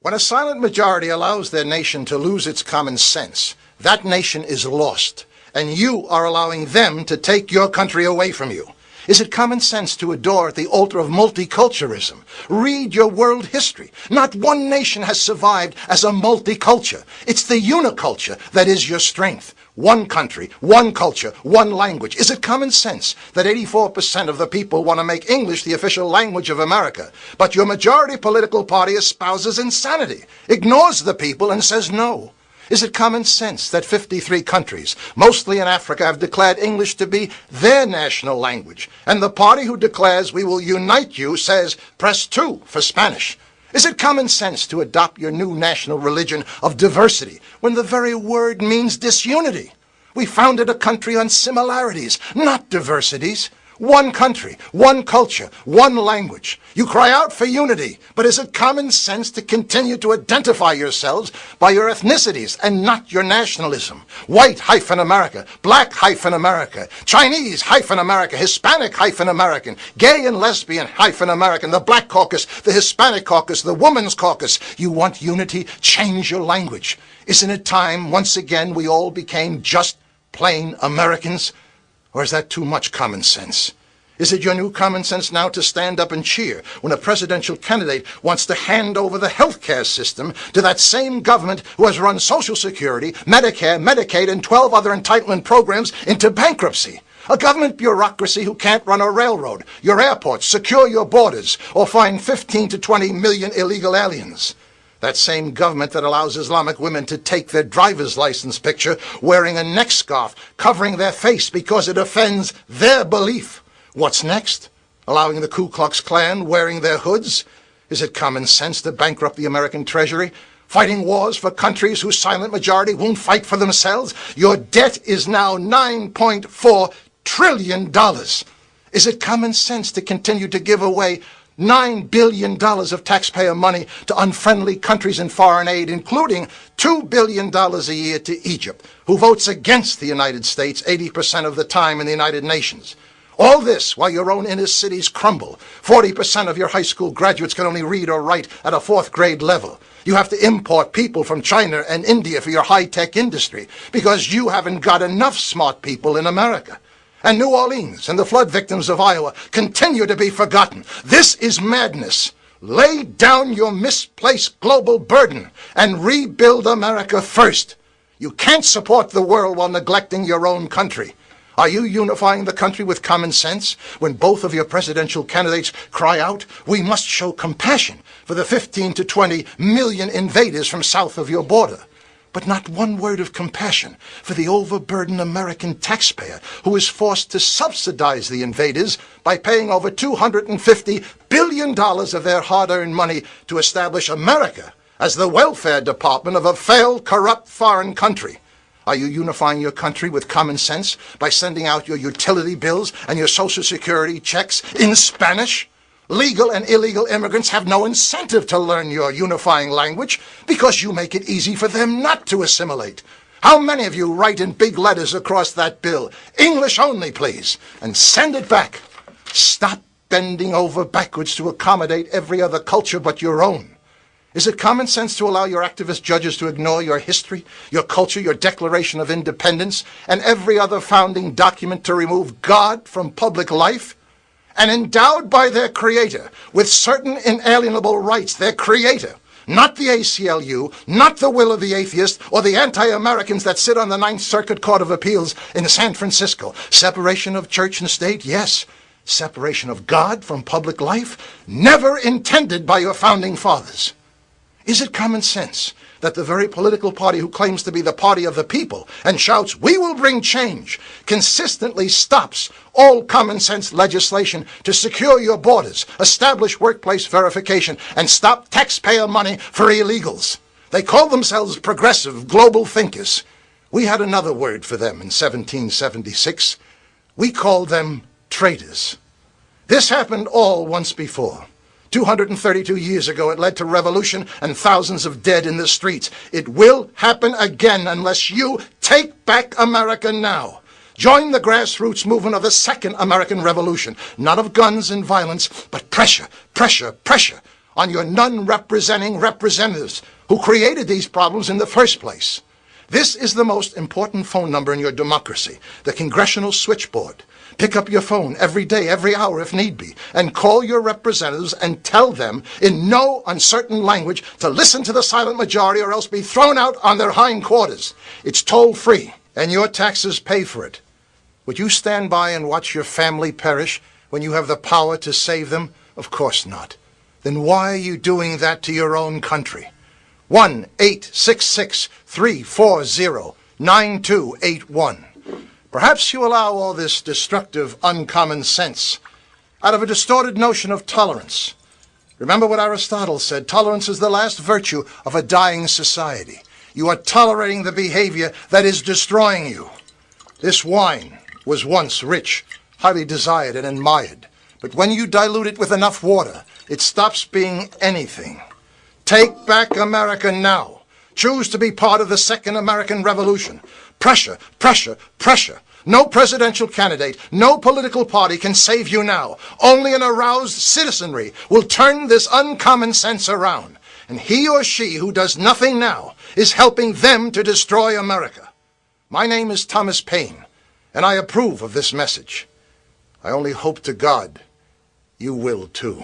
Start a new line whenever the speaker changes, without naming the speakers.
When a silent majority allows their nation to lose its common sense, that nation is lost, and you are allowing them to take your country away from you. Is it common sense to adore at the altar of multiculturalism? Read your world history. Not one nation has survived as a multiculture. It's the uniculture that is your strength. One country, one culture, one language. Is it common sense that 84% of the people want to make English the official language of America, but your majority political party espouses insanity, ignores the people, and says no? Is it common sense that 53 countries, mostly in Africa, have declared English to be their national language, and the party who declares we will unite you says press 2 for Spanish? Is it common sense to adopt your new national religion of diversity when the very word means disunity? We founded a country on similarities, not diversities. One country, one culture, one language. You cry out for unity, but is it common sense to continue to identify yourselves by your ethnicities and not your nationalism? White-America, Black-America, Chinese-America, Hispanic-American, gay and lesbian-American, the Black Caucus, the Hispanic Caucus, the Women's Caucus. You want unity? Change your language. Isn't it time, once again, we all became just plain Americans? Or is that too much common sense? Is it your new common sense now to stand up and cheer when a presidential candidate wants to hand over the health care system to that same government who has run Social Security, Medicare, Medicaid, and 12 other entitlement programs into bankruptcy? A government bureaucracy who can't run a railroad, your airports, secure your borders, or find 15 to 20 million illegal aliens. That same government that allows Islamic women to take their driver's license picture wearing a neck scarf covering their face because it offends their belief. What's next? Allowing the Ku Klux Klan wearing their hoods? Is it common sense to bankrupt the American Treasury? Fighting wars for countries whose silent majority won't fight for themselves? Your debt is now $9.4 trillion. Is it common sense to continue to give away $9 billion of taxpayer money to unfriendly countries in foreign aid, including $2 billion a year to Egypt, who votes against the United States 80% of the time in the United Nations? All this while your own inner cities crumble. 40% of your high school graduates can only read or write at a 4th grade level. You have to import people from China and India for your high-tech industry because you haven't got enough smart people in America. And New Orleans and the flood victims of Iowa continue to be forgotten. This is madness. Lay down your misplaced global burden and rebuild America first. You can't support the world while neglecting your own country. Are you unifying the country with common sense when both of your presidential candidates cry out, we must show compassion for the 15 to 20 million invaders from south of your border? But not one word of compassion for the overburdened American taxpayer who is forced to subsidize the invaders by paying over $250 billion of their hard-earned money to establish America as the welfare department of a failed, corrupt foreign country. Are you unifying your country with common sense by sending out your utility bills and your Social Security checks in Spanish? Legal and illegal immigrants have no incentive to learn your unifying language because you make it easy for them not to assimilate. How many of you write in big letters across that bill, English only, please, and send it back? Stop bending over backwards to accommodate every other culture but your own. Is it common sense to allow your activist judges to ignore your history, your culture, your Declaration of Independence, and every other founding document to remove God from public life? And endowed by their creator with certain inalienable rights, their creator, not the ACLU, not the will of the atheist, or the anti-Americans that sit on the Ninth Circuit Court of Appeals in San Francisco. Separation of church and state, yes. Separation of God from public life, never intended by your founding fathers. Is it common sense that the very political party who claims to be the party of the people and shouts, we will bring change, consistently stops all common sense legislation to secure your borders, establish workplace verification, and stop taxpayer money for illegals? They call themselves progressive global thinkers. We had another word for them in 1776. We called them traitors. This happened all once before. 232 years ago, it led to revolution and thousands of dead in the streets. It will happen again unless you take back America now. Join the grassroots movement of the Second American Revolution, not of guns and violence, but pressure, pressure, pressure on your none-representing representatives who created these problems in the first place. This is the most important phone number in your democracy, the Congressional Switchboard. Pick up your phone every day, every hour if need be, and call your representatives and tell them in no uncertain language to listen to the silent majority or else be thrown out on their hindquarters. It's toll-free, and your taxes pay for it. Would you stand by and watch your family perish when you have the power to save them? Of course not. Then why are you doing that to your own country? 1-866-340-9281. Perhaps you allow all this destructive, uncommon sense out of a distorted notion of tolerance. Remember what Aristotle said, tolerance is the last virtue of a dying society. You are tolerating the behavior that is destroying you. This wine was once rich, highly desired and admired, but when you dilute it with enough water, it stops being anything. Take back America now. Choose to be part of the Second American Revolution. Pressure, pressure, pressure. No presidential candidate, no political party can save you now. Only an aroused citizenry will turn this uncommon sense around. And he or she who does nothing now is helping them to destroy America. My name is Thomas Paine, and I approve of this message. I only hope to God you will too.